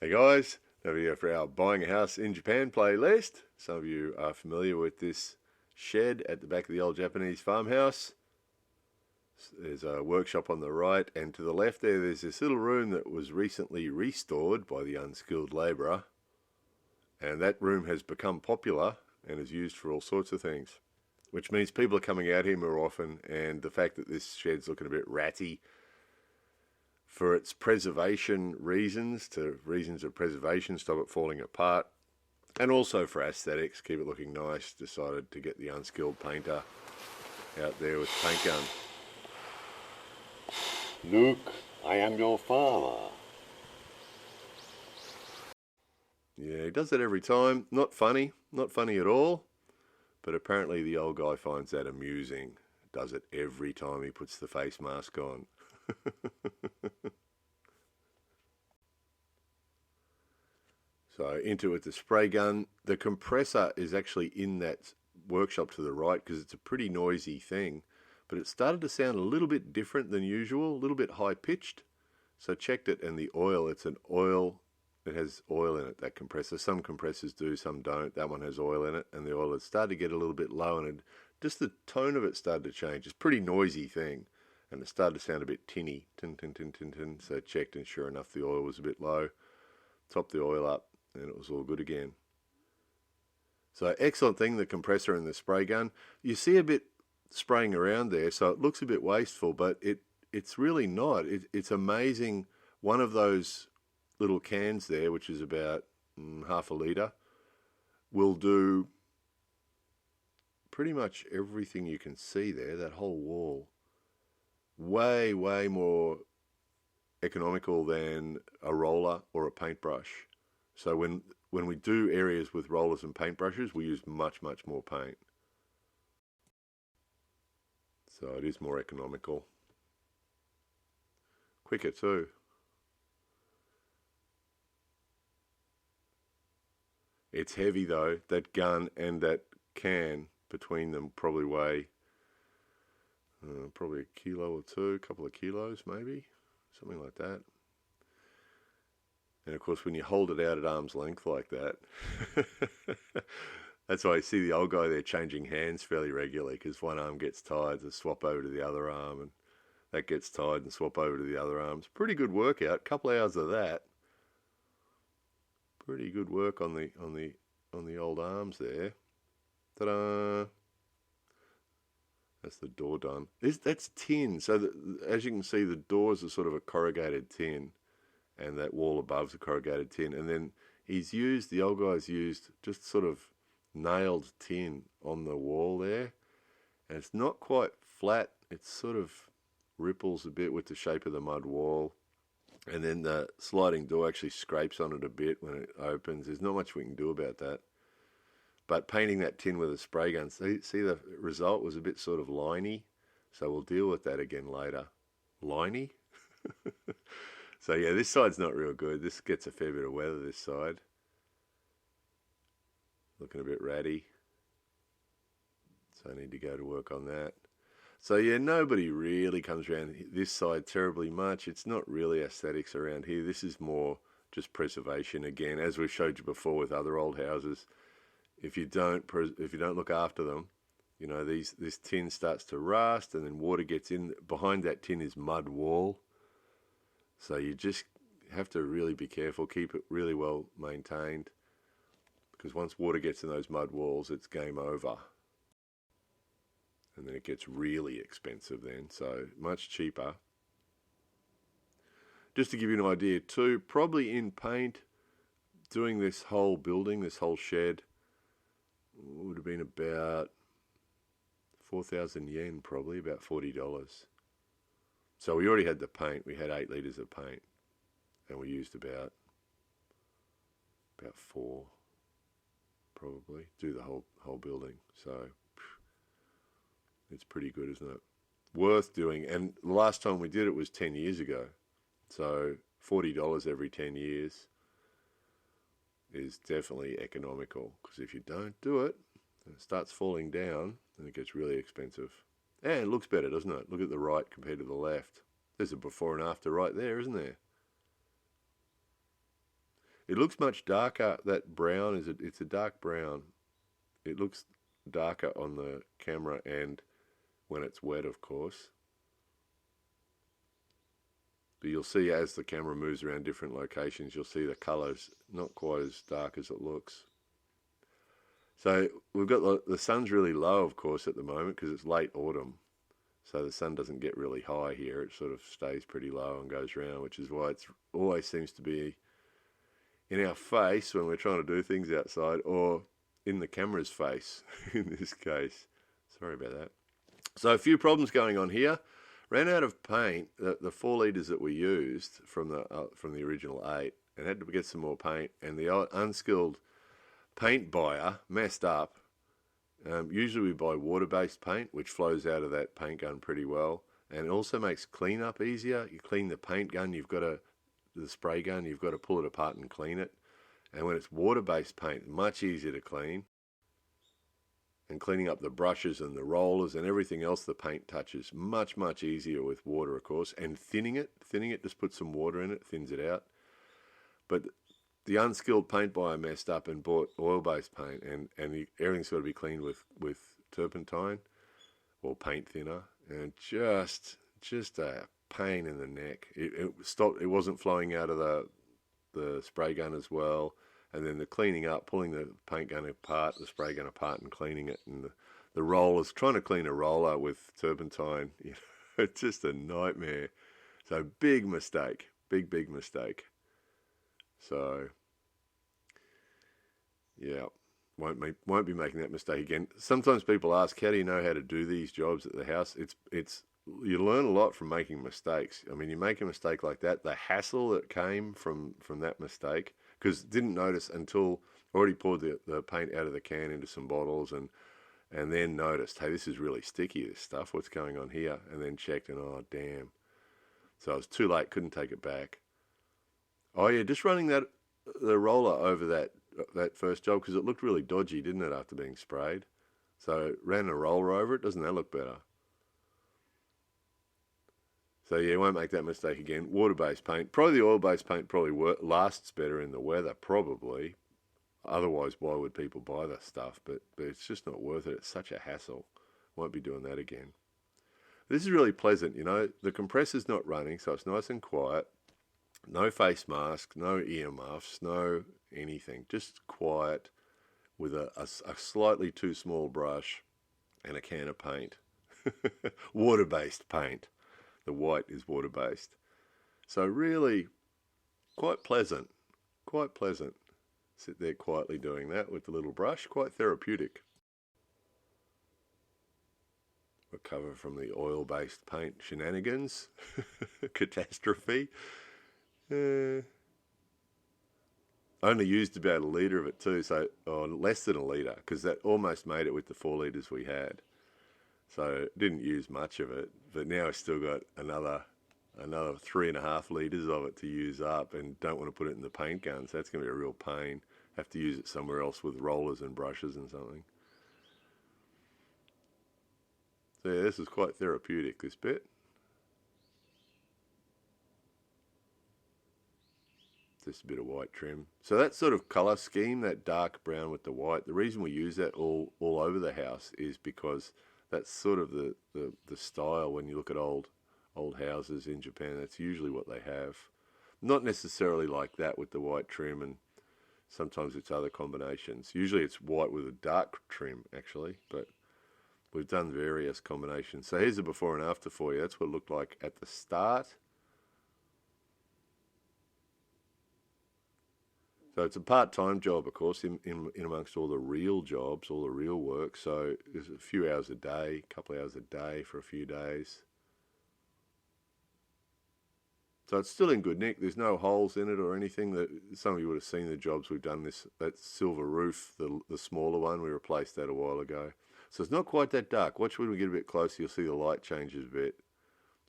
Hey guys, over here for our Buying a House in Japan playlist. Some of you are familiar with this shed at the back of the old Japanese farmhouse. There's a workshop on the right, and to the left there's this little room that was recently restored by the unskilled labourer. And that room has become popular and is used for all sorts of things, which means people are coming out here more often, and the fact that this shed's looking a bit ratty for its preservation reasons, to reasons of preservation, stop it falling apart, and also for aesthetics, keep it looking nice, decided to get the unskilled painter out there with the paint gun. Luke, I am your father. Yeah, he does that every time. Not funny at all, but apparently the old guy finds that amusing. Does it every time he puts the face mask on. So into it with the spray gun. The compressor is actually in that workshop to the right because it's a pretty noisy thing, but it started to sound a little bit different than usual, a little bit high pitched. So checked it, and the oil, it's an oil, it has oil in it, that compressor. Some compressors do, some don't. That one has oil in it, and the oil had started to get a little bit low, and just the tone of it started to change. It's a pretty noisy thing, and it started to sound a bit tinny, tin, tin, tin, tin, tin. So checked, and sure enough, the oil was a bit low. Topped the oil up, and it was all good again. So excellent thing, the compressor and the spray gun. You see a bit spraying around there, so it looks a bit wasteful, but it's really not. It's amazing. One of those little cans there, which is about half a litre, will do pretty much everything you can see there, that whole wall. Way, way more economical than a roller or a paintbrush. So when we do areas with rollers and paintbrushes, we use much, much more paint. So it is more economical. Quicker too. It's heavy though. That gun and that can between them probably weigh probably a kilo or two, a couple of kilos maybe, something like that. And of course, when you hold it out at arm's length like that, that's why you see the old guy there changing hands fairly regularly, because one arm gets tired to swap over to the other arm, and that gets tired and swap over to the other arm. It's a pretty good workout. Couple hours of that. Pretty good work on the old arms there. Ta-da! That's the door done. That's tin. So as you can see, the doors are sort of a corrugated tin, and that wall above is a corrugated tin. And then the old guy's used just sort of nailed tin on the wall there. And it's not quite flat. It sort of ripples a bit with the shape of the mud wall. And then the sliding door actually scrapes on it a bit when it opens. There's not much we can do about that. But painting that tin with a spray gun, see the result was a bit sort of liney. So we'll deal with that again later. Liney? So yeah, this side's not real good. This gets a fair bit of weather, this side. Looking a bit ratty. So I need to go to work on that. So yeah, nobody really comes around this side terribly much. It's not really aesthetics around here. This is more just preservation again, as we've showed you before with other old houses. If you don't look after them, you know, this tin starts to rust, and then water gets in. Behind that tin is mud wall. So you just have to really be careful, keep it really well maintained, because once water gets in those mud walls, it's game over. And then it gets really expensive then, so much cheaper. Just to give you an idea too, probably in paint, doing this whole building, this whole shed, would have been about 4,000 yen, probably, about $40. So we already had the paint. We had 8 litres of paint, and we used about 4, probably, do the whole building. So it's pretty good, isn't it? Worth doing. And the last time we did it was 10 years ago. So $40 every 10 years is definitely economical, because if you don't do it, and it starts falling down, then it gets really expensive. And it looks better, doesn't it? Look at the right compared to the left. There's a before and after right there, isn't there? It looks much darker. That brown it's a dark brown. It looks darker on the camera and when it's wet, of course. But you'll see as the camera moves around different locations, you'll see the colours not quite as dark as it looks. So we've got the sun's really low, of course, at the moment because it's late autumn. So the sun doesn't get really high here. It sort of stays pretty low and goes around, which is why it always seems to be in our face when we're trying to do things outside, or in the camera's face in this case. Sorry about that. So a few problems going on here. Ran out of paint, the 4 litres that we used from the original 8, and had to get some more paint. And the Unskilled paint buyer messed up. Usually we buy water-based paint, which flows out of that paint gun pretty well, and it also makes cleanup easier. You clean the paint gun, the spray gun, you've got to pull it apart and clean it. And when it's water-based paint, much easier to clean. And cleaning up the brushes and the rollers and everything else the paint touches, much, much easier with water, of course. And thinning it, just put some water in it, thins it out. But the Unskilled paint buyer messed up and bought oil-based paint, and everything's got to be cleaned with turpentine or paint thinner, and just a pain in the neck. It stopped. It wasn't flowing out of the spray gun as well. And then the cleaning up, pulling the paint gun apart, the spray gun apart and cleaning it. And the rollers, trying to clean a roller with turpentine, it's just a nightmare. So big mistake, big mistake. So, yeah, won't be making that mistake again. Sometimes people ask, how do you know how to do these jobs at the house? It's you learn a lot from making mistakes. I mean, you make a mistake like that, the hassle that came from that mistake, because didn't notice until already poured the paint out of the can into some bottles and then noticed, hey, this is really sticky, this stuff, what's going on here? And then checked and, oh, damn. So I was too late, couldn't take it back. Oh, yeah, just running the roller over that first job, because it looked really dodgy, didn't it, after being sprayed? So ran a roller over it, doesn't that look better? So yeah, won't make that mistake again. Water-based paint. Probably the oil-based paint probably lasts better in the weather, probably. Otherwise, why would people buy that stuff? But it's just not worth it. It's such a hassle. Won't be doing that again. This is really pleasant, The compressor's not running, so it's nice and quiet. No face mask, no earmuffs, no anything. Just quiet with a slightly too small brush and a can of paint. Water-based paint. The white is water-based. So really quite pleasant. Quite pleasant. Sit there quietly doing that with the little brush. Quite therapeutic. Recover from the oil-based paint shenanigans. Catastrophe. Only used about 1 litre of it too, so less than 1 litre, because that almost made it with the 4 litres we had. So didn't use much of it, but now I've still got another 3.5 litres of it to use up, and don't want to put it in the paint gun, so that's going to be a real pain. Have to use it somewhere else with rollers and brushes and something. So yeah, this is quite therapeutic, this bit. Just a bit of white trim. So that sort of colour scheme, that dark brown with the white, the reason we use that all over the house is because that's sort of the style when you look at old houses in Japan. That's usually what they have. Not necessarily like that with the white trim, and sometimes it's other combinations. Usually it's white with a dark trim, actually, but we've done various combinations. So here's a before and after for you. That's what it looked like at the start. So it's a part-time job, of course, in amongst all the real jobs, all the real work. So there's a few hours a day, a couple of hours a day for a few days. So it's still in good nick. There's no holes in it or anything. That some of you would have seen the jobs we've done. That silver roof, the smaller one, we replaced that a while ago. So it's not quite that dark. Watch when we get a bit closer. You'll see the light changes a bit.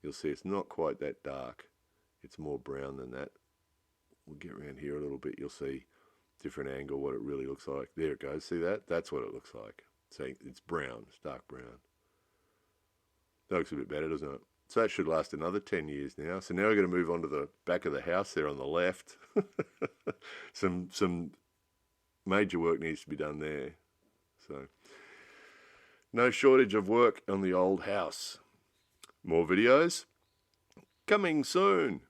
You'll see it's not quite that dark. It's more brown than that. We'll get around here a little bit. You'll see different angle what it really looks like. There it goes. See that? That's what it looks like. See, it's brown. It's dark brown. That looks a bit better, doesn't it? So that should last another 10 years now. So now we're going to move on to the back of the house there on the left. some major work needs to be done there. So, no shortage of work on the old house. More videos coming soon.